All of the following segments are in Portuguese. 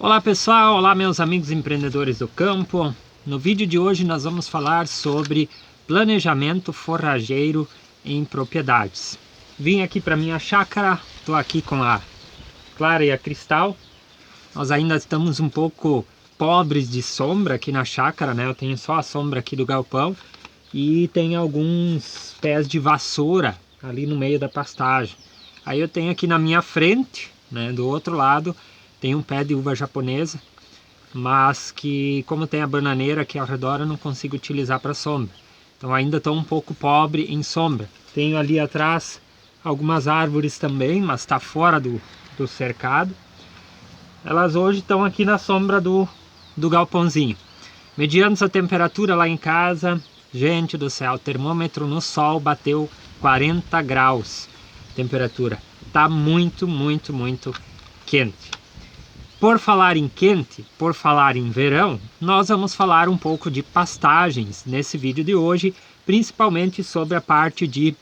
Olá pessoal, olá meus amigos empreendedores do campo. No vídeo de hoje nós vamos falar sobre planejamento forrageiro em propriedades. Vim aqui para minha chácara, estou aqui com a Clara e a Cristal. Nós ainda estamos um pouco pobres de sombra aqui na chácara, né? Eu tenho só a sombra aqui do galpão e tem alguns pés de vassoura ali no meio da pastagem. Aí eu tenho aqui na minha frente, né, do outro lado, tem um pé de uva japonesa, mas que como tem a bananeira aqui ao redor eu não consigo utilizar para sombra. Então ainda estou um pouco pobre em sombra. Tenho ali atrás algumas árvores também, mas está fora do cercado. Elas hoje estão aqui na sombra do galpãozinho. Medindo essa temperatura lá em casa, gente do céu, o termômetro no sol bateu 40 graus. Temperatura tá muito quente. Por falar em quente, por falar em verão, nós vamos falar um pouco de pastagens nesse vídeo de hoje, principalmente sobre a parte de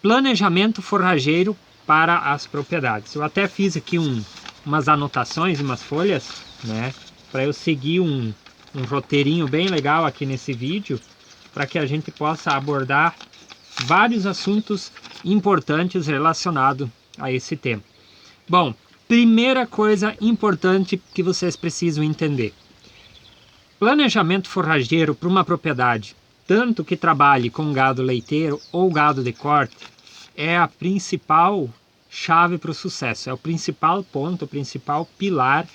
planejamento forrageiro para as propriedades. Eu até fiz aqui umas anotações, umas folhas, né, para eu seguir um roteirinho bem legal aqui nesse vídeo, para que a gente possa abordar vários assuntos importantes relacionados a esse tema. Bom, primeira coisa importante que vocês precisam entender: planejamento forrageiro para uma propriedade, tanto que trabalhe com gado leiteiro ou gado de corte, é a principal chave para o sucesso, é o principal ponto, o principal pilar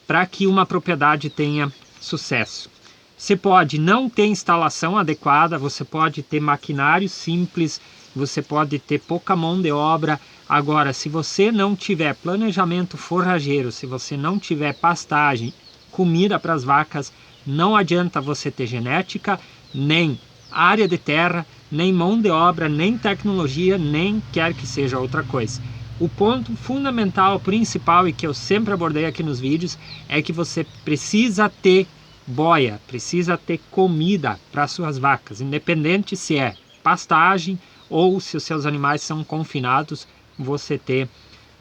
para que uma propriedade tenha sucesso. Você pode não ter instalação adequada, você pode ter maquinário simples, você pode ter pouca mão de obra. Agora, se você não tiver planejamento forrageiro, se você não tiver pastagem, comida para as vacas, não adianta você ter genética, nem área de terra, nem mão de obra, nem tecnologia, nem quer que seja outra coisa. O ponto fundamental, principal, e que eu sempre abordei aqui nos vídeos, é que você precisa ter boia, precisa ter comida para suas vacas, independente se é pastagem ou se os seus animais são confinados, você ter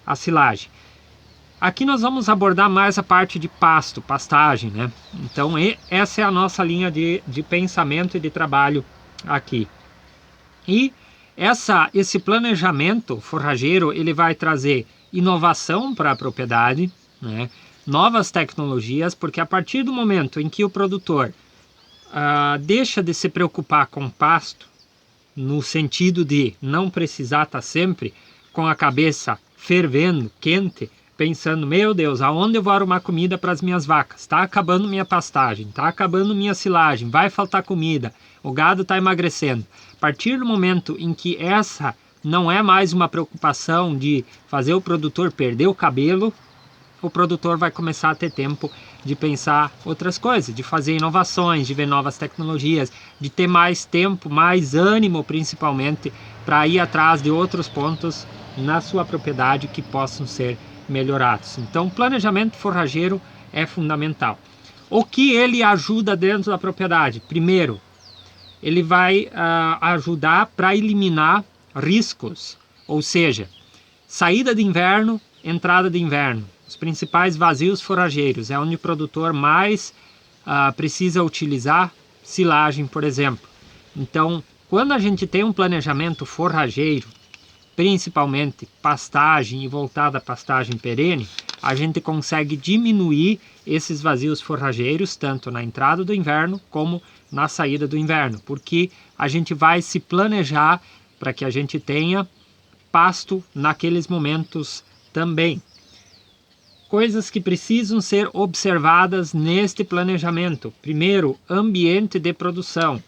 a silagem. Aqui nós vamos abordar mais a parte de pasto, pastagem, né? Então essa é a nossa linha de pensamento e de trabalho aqui. E esse planejamento forrageiro, ele vai trazer inovação para a propriedade, né? Novas tecnologias, porque a partir do momento em que o produtor deixa de se preocupar com pasto, no sentido de não precisar estar sempre com a cabeça fervendo, quente, pensando, meu Deus, aonde eu vou arrumar comida para as minhas vacas? Está acabando minha pastagem, está acabando minha silagem, vai faltar comida, o gado está emagrecendo. A partir do momento em que essa não é mais uma preocupação de fazer o produtor perder o cabelo, o produtor vai começar a ter tempo de pensar outras coisas, de fazer inovações, de ver novas tecnologias, de ter mais tempo, mais ânimo principalmente, para ir atrás de outros pontos na sua propriedade que possam ser melhorados. Então, planejamento forrageiro é fundamental. O que ele ajuda dentro da propriedade? Primeiro, ele vai ajudar para eliminar riscos, ou seja, saída de inverno, entrada de inverno. Os principais vazios forrageiros é onde o produtor mais precisa utilizar silagem, por exemplo. Então, quando a gente tem um planejamento forrageiro, principalmente pastagem e voltada à pastagem perene, a gente consegue diminuir esses vazios forrageiros, tanto na entrada do inverno como na saída do inverno, porque a gente vai se planejar para que a gente tenha pasto naqueles momentos também. Coisas que precisam ser observadas neste planejamento. Primeiro, ambiente de produção.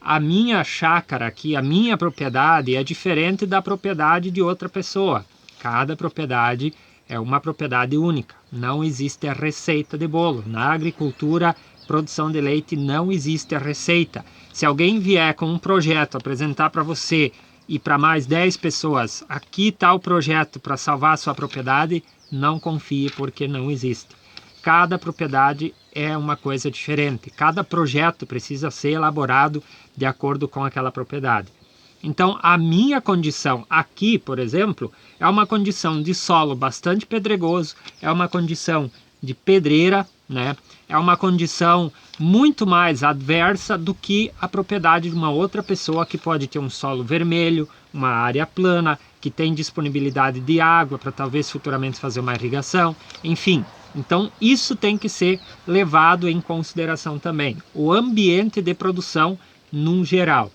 A minha chácara aqui, a minha propriedade é diferente da propriedade de outra pessoa. Cada propriedade é uma propriedade única. Não existe a receita de bolo. Na agricultura, produção de leite, não existe a receita. Se alguém vier com um projeto apresentar para você e para mais 10 pessoas, aqui está o projeto para salvar a sua propriedade, não confie, porque não existe. Cada propriedade é uma coisa diferente. Cada projeto precisa ser elaborado de acordo com aquela propriedade. Então, a minha condição aqui, por exemplo, é uma condição de solo bastante pedregoso, é uma condição de pedreira, né? É uma condição muito mais adversa do que a propriedade de uma outra pessoa que pode ter um solo vermelho, uma área plana, que tem disponibilidade de água para talvez futuramente fazer uma irrigação, enfim. Então isso tem que ser levado em consideração também. O ambiente de produção num geral.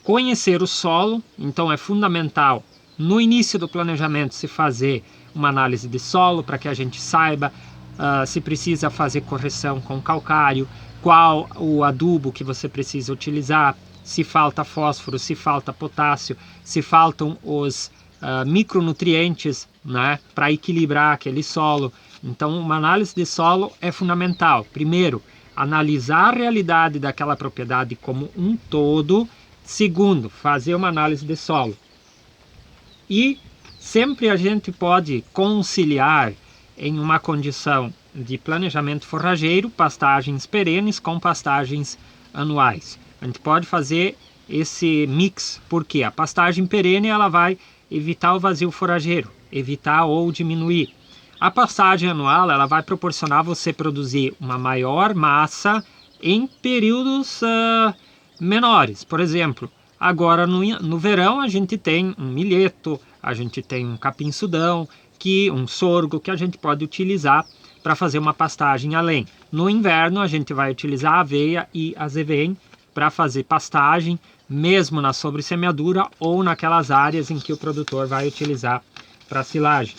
Conhecer o solo, então é fundamental no início do planejamento se fazer uma análise de solo para que a gente saiba se precisa fazer correção com calcário, qual o adubo que você precisa utilizar, se falta fósforo, se falta potássio, se faltam os micronutrientes, né, para equilibrar aquele solo. Então uma análise de solo é fundamental. Primeiro, analisar a realidade daquela propriedade como um todo. Segundo, fazer uma análise de solo. E sempre a gente pode conciliar em uma condição de planejamento forrageiro, pastagens perenes com pastagens anuais. A gente pode fazer esse mix, porque a pastagem perene ela vai evitar o vazio forrageiro, evitar ou diminuir. A pastagem anual ela vai proporcionar você produzir uma maior massa em períodos menores. Por exemplo, agora no verão a gente tem um milheto, a gente tem um capim-sudão, um sorgo que a gente pode utilizar para fazer uma pastagem além. No inverno a gente vai utilizar a aveia e azevém para fazer pastagem, mesmo na sobressemeadura ou naquelas áreas em que o produtor vai utilizar para silagem.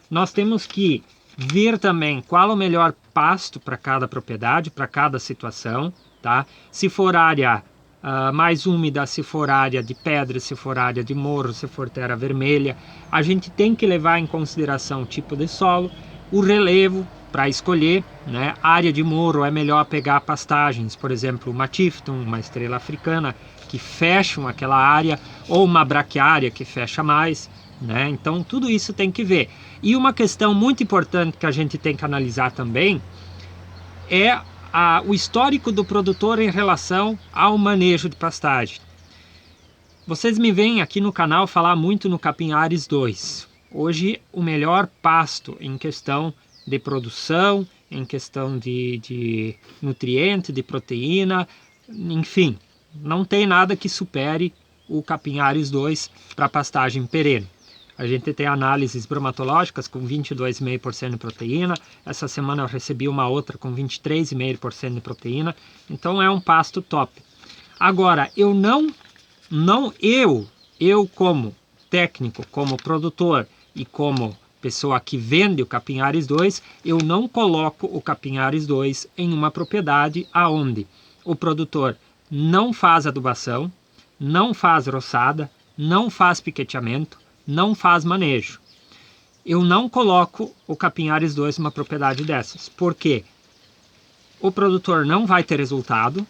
Nós temos que ver também qual o melhor pasto para cada propriedade, para cada situação, tá? Se for área mais úmida, se for área de pedra, se for área de morro, se for terra vermelha, a gente tem que levar em consideração o tipo de solo, o relevo para escolher, né? Área de morro é melhor pegar pastagens, por exemplo, uma Tifton, uma estrela africana, que fecham aquela área, ou uma braquiária que fecha mais, né? Então tudo isso tem que ver. E uma questão muito importante que a gente tem que analisar também é o histórico do produtor em relação ao manejo de pastagem. Vocês me veem aqui no canal falar muito no Capim Ares 2. Hoje o melhor pasto em questão de produção, em questão de nutriente, de proteína, enfim, não tem nada que supere o Capim Ares 2 para pastagem perene. A gente tem análises bromatológicas com 22,5% de proteína. Essa semana eu recebi uma outra com 23,5% de proteína. Então é um pasto top. Agora, eu como técnico, como produtor e como pessoa que vende o Capim Ares 2, eu não coloco o Capim Ares 2 em uma propriedade aonde o produtor não faz adubação, não faz roçada, não faz piqueteamento, não faz manejo. Eu não coloco o Capim Ares 2 numa propriedade dessas, porque o produtor não vai ter resultado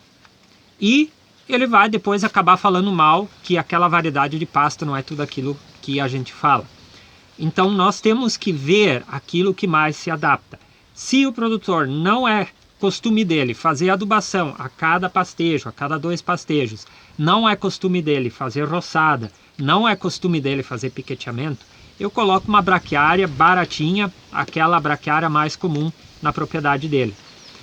e ele vai depois acabar falando mal que aquela variedade de pasto não é tudo aquilo que a gente fala. Então nós temos que ver aquilo que mais se adapta. Se o produtor não é costume dele fazer adubação a cada pastejo, a cada 2 pastejos, não é costume dele fazer roçada, não é costume dele fazer piqueteamento, eu coloco uma braquiária baratinha, aquela braquiária mais comum na propriedade dele.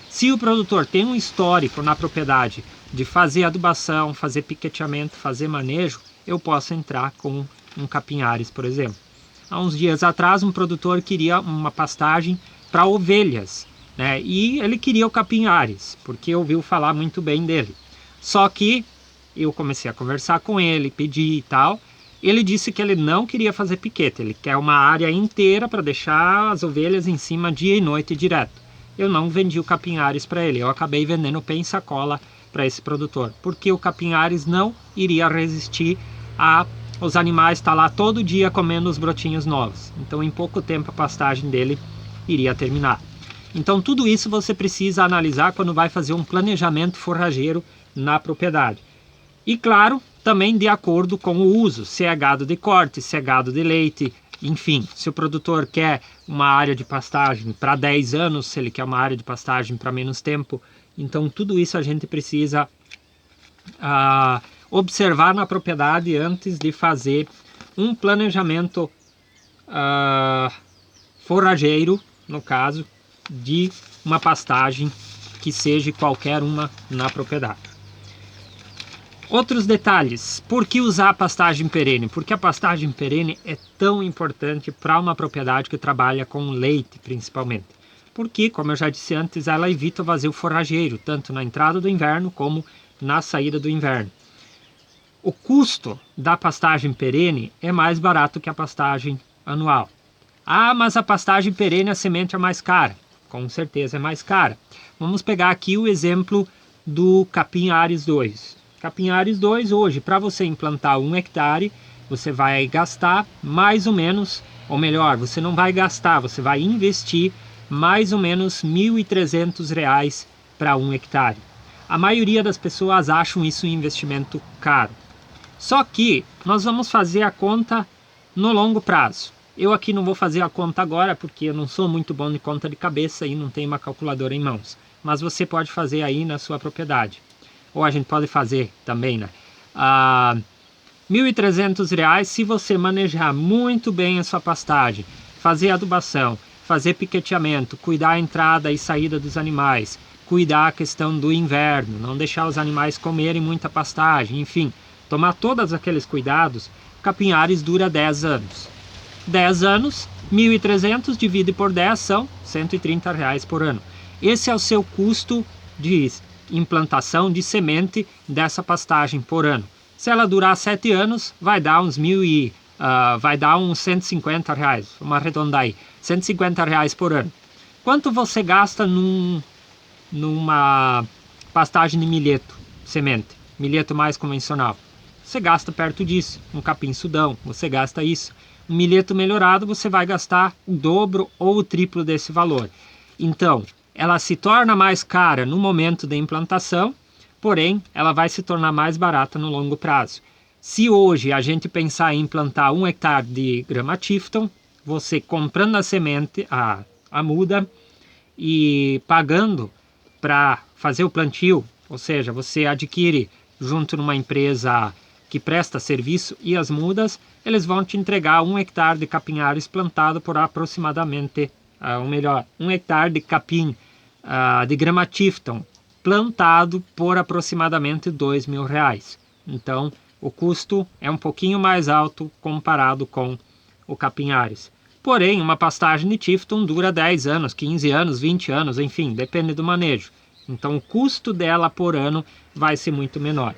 Se o produtor tem um histórico na propriedade de fazer adubação, fazer piqueteamento, fazer manejo, eu posso entrar com um Capim Ares, por exemplo. Há uns dias atrás um produtor queria uma pastagem para ovelhas, né? E ele queria o Capim Ares, porque ouviu falar muito bem dele. Só que eu comecei a conversar com ele, pedi e tal. Ele disse que ele não queria fazer piquete, ele quer uma área inteira para deixar as ovelhas em cima dia e noite direto. Eu não vendi o Capim Ares para ele, eu acabei vendendo pé em sacola para esse produtor, porque o Capim Ares não iria resistir a os animais estar lá todo dia comendo os brotinhos novos. Então em pouco tempo a pastagem dele iria terminar. Então tudo isso você precisa analisar quando vai fazer um planejamento forrageiro na propriedade. E claro, também de acordo com o uso, se é gado de corte, se é gado de leite, enfim, se o produtor quer uma área de pastagem para 10 anos, se ele quer uma área de pastagem para menos tempo, então tudo isso a gente precisa observar na propriedade antes de fazer um planejamento forrageiro, no caso, de uma pastagem que seja qualquer uma na propriedade. Outros detalhes, por que usar a pastagem perene? Porque a pastagem perene é tão importante para uma propriedade que trabalha com leite principalmente. Porque, como eu já disse antes, ela evita o vazio forrageiro, tanto na entrada do inverno como na saída do inverno. O custo da pastagem perene é mais barato que a pastagem anual. Ah, mas a pastagem perene, a semente é mais cara. Com certeza é mais cara. Vamos pegar aqui o exemplo do Capim Ares 2. Capim Ares 2 hoje, para você implantar 1 hectare, você vai gastar mais ou menos, ou melhor, você não vai gastar, você vai investir mais ou menos R$ 1.300 para 1 hectare. A maioria das pessoas acham isso um investimento caro. Só que nós vamos fazer a conta no longo prazo. Eu aqui não vou fazer a conta agora porque eu não sou muito bom de conta de cabeça e não tenho uma calculadora em mãos. Mas você pode fazer aí na sua propriedade. Ou a gente pode fazer também, né? R$ 1.300 se você manejar muito bem a sua pastagem, fazer adubação, fazer piqueteamento, cuidar a entrada e saída dos animais, cuidar a questão do inverno, não deixar os animais comerem muita pastagem, enfim, tomar todos aqueles cuidados. Capim Ares dura 10 anos. 10 anos, 1.300 divide por 10 são R$ 130 por ano. Esse é o seu custo de implantação de semente dessa pastagem por ano. Se ela durar 7 anos, vai dar uns vai dar uns R$ 150, vamos arredondar aí, R$ 150 por ano. Quanto você gasta numa pastagem de milheto, semente, milheto mais convencional? Você gasta perto disso. Um capim sudão, você gasta isso. Um milheto melhorado, você vai gastar o dobro ou o triplo desse valor. Então, ela se torna mais cara no momento da implantação, porém, ela vai se tornar mais barata no longo prazo. Se hoje a gente pensar em implantar 1 hectare de grama Tifton, você comprando a semente, a muda, e pagando para fazer o plantio, ou seja, você adquire junto numa empresa que presta serviço e as mudas, eles vão te entregar 1 hectare de capim Ares plantado por aproximadamente, ou melhor, 1 hectare de capim de grama Tifton plantado por aproximadamente R$ 2.000. Então, o custo é um pouquinho mais alto comparado com o capim Ares. Porém, uma pastagem de Tifton dura 10 anos, 15 anos, 20 anos, enfim, depende do manejo. Então, o custo dela por ano vai ser muito menor.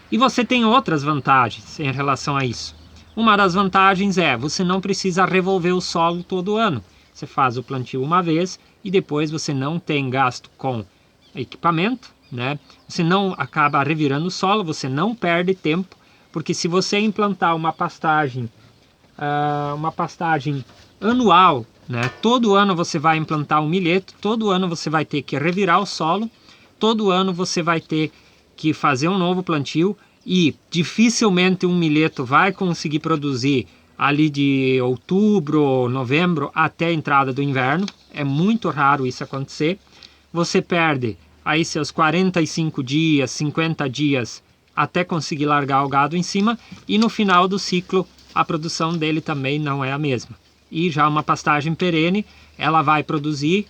E você tem outras vantagens em relação a isso. Uma das vantagens é, você não precisa revolver o solo todo ano. Você faz o plantio uma vez e depois você não tem gasto com equipamento, né? Você não acaba revirando o solo, você não perde tempo, porque se você implantar uma pastagem anual, né? Todo ano você vai implantar um milheto, todo ano você vai ter que revirar o solo, todo ano você vai ter que fazer um novo plantio e dificilmente um milheto vai conseguir produzir ali de outubro, novembro até a entrada do inverno. É muito raro isso acontecer. Você perde aí seus 45 dias, 50 dias até conseguir largar o gado em cima e no final do ciclo a produção dele também não é a mesma. E já uma pastagem perene, ela vai produzir,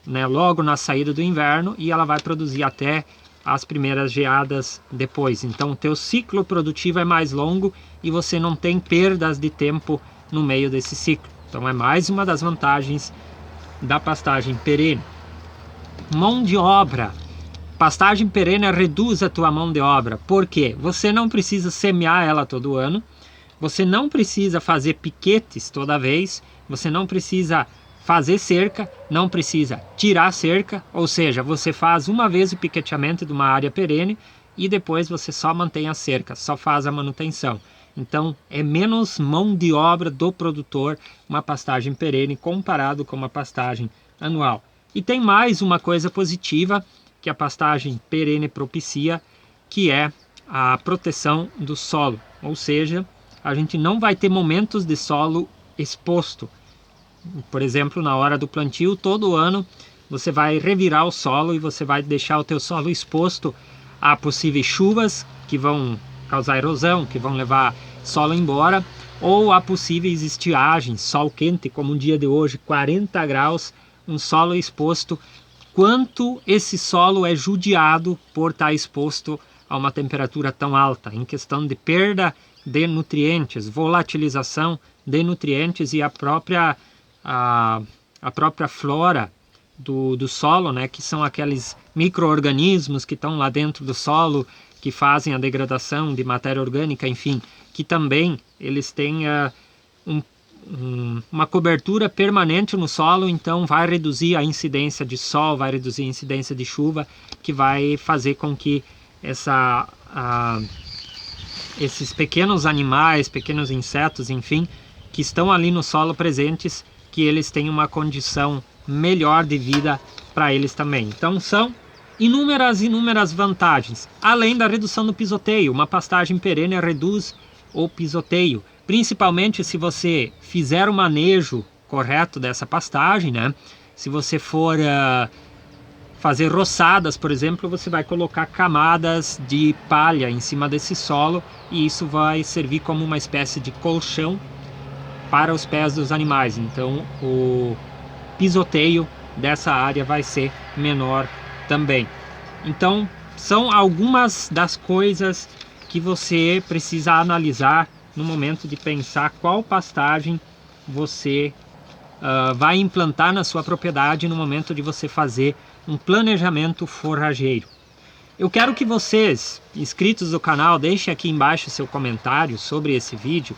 né, logo na saída do inverno e ela vai produzir até as primeiras geadas depois. Então o teu ciclo produtivo é mais longo e você não tem perdas de tempo no meio desse ciclo. Então é mais uma das vantagens da pastagem perene. Mão de obra. Pastagem perene reduz a tua mão de obra. Por quê? Você não precisa semear ela todo ano. Você não precisa fazer piquetes toda vez. Você não precisa fazer cerca, não precisa tirar cerca, ou seja, você faz uma vez o piqueteamento de uma área perene e depois você só mantém a cerca, só faz a manutenção. Então é menos mão de obra do produtor uma pastagem perene comparado com uma pastagem anual. E tem mais uma coisa positiva que a pastagem perene propicia, que é a proteção do solo, ou seja, a gente não vai ter momentos de solo exposto. Por exemplo, na hora do plantio, todo ano você vai revirar o solo e você vai deixar o teu solo exposto a possíveis chuvas que vão causar erosão, que vão levar solo embora, ou a possíveis estiagens, sol quente, como um dia de hoje, 40 graus, um solo exposto, quanto esse solo é judiado por estar exposto a uma temperatura tão alta, em questão de perda de nutrientes, volatilização de nutrientes e a própria flora do solo, né, que são aqueles micro-organismos que estão lá dentro do solo, que fazem a degradação de matéria orgânica, enfim, que também eles têm uma cobertura permanente no solo, então vai reduzir a incidência de sol, vai reduzir a incidência de chuva, que vai fazer com que esses pequenos animais, pequenos insetos, enfim, que estão ali no solo presentes, que eles tenham uma condição melhor de vida para eles também. Então são inúmeras vantagens, além da redução do pisoteio. Uma pastagem perene reduz o pisoteio, principalmente se você fizer o manejo correto dessa pastagem, né? Se você for fazer roçadas, por exemplo, você vai colocar camadas de palha em cima desse solo e isso vai servir como uma espécie de colchão para os pés dos animais. Então o pisoteio dessa área vai ser menor também. Então são algumas das coisas que você precisa analisar no momento de pensar qual pastagem você vai implantar na sua propriedade no momento de você fazer um planejamento forrageiro. Eu quero que vocês, inscritos do canal, deixem aqui embaixo seu comentário sobre esse vídeo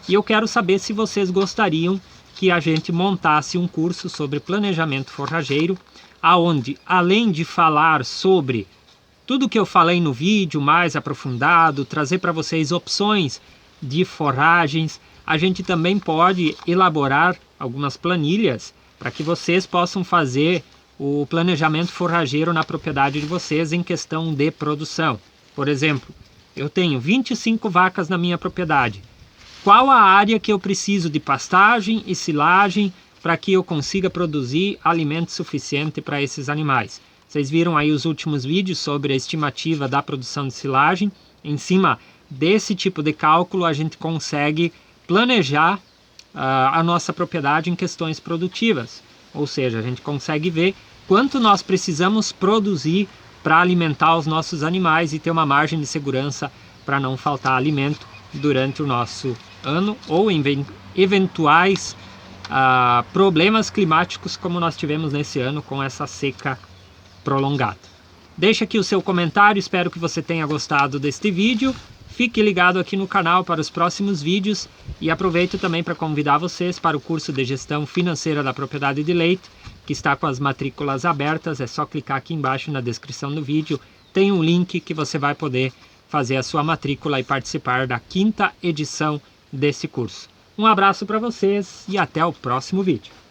e eu quero saber se vocês gostariam que a gente montasse um curso sobre planejamento forrageiro, aonde, além de falar sobre tudo que eu falei no vídeo mais aprofundado, trazer para vocês opções de forragens, a gente também pode elaborar algumas planilhas para que vocês possam fazer o planejamento forrageiro na propriedade de vocês em questão de produção. Por exemplo, eu tenho 25 vacas na minha propriedade. Qual a área que eu preciso de pastagem e silagem para que eu consiga produzir alimento suficiente para esses animais? Vocês viram aí os últimos vídeos sobre a estimativa da produção de silagem. Em cima desse tipo de cálculo, a gente consegue planejar a nossa propriedade em questões produtivas. Ou seja, a gente consegue ver quanto nós precisamos produzir para alimentar os nossos animais e ter uma margem de segurança para não faltar alimento durante o nosso ano ou em eventuais problemas climáticos como nós tivemos nesse ano com essa seca prolongada. Deixe aqui o seu comentário, espero que você tenha gostado deste vídeo. Fique ligado aqui no canal para os próximos vídeos e aproveito também para convidar vocês para o curso de Gestão Financeira da Propriedade de Leite, que está com as matrículas abertas. É só clicar aqui embaixo na descrição do vídeo, tem um link que você vai poder fazer a sua matrícula e participar da 5ª edição desse curso. Um abraço para vocês e até o próximo vídeo.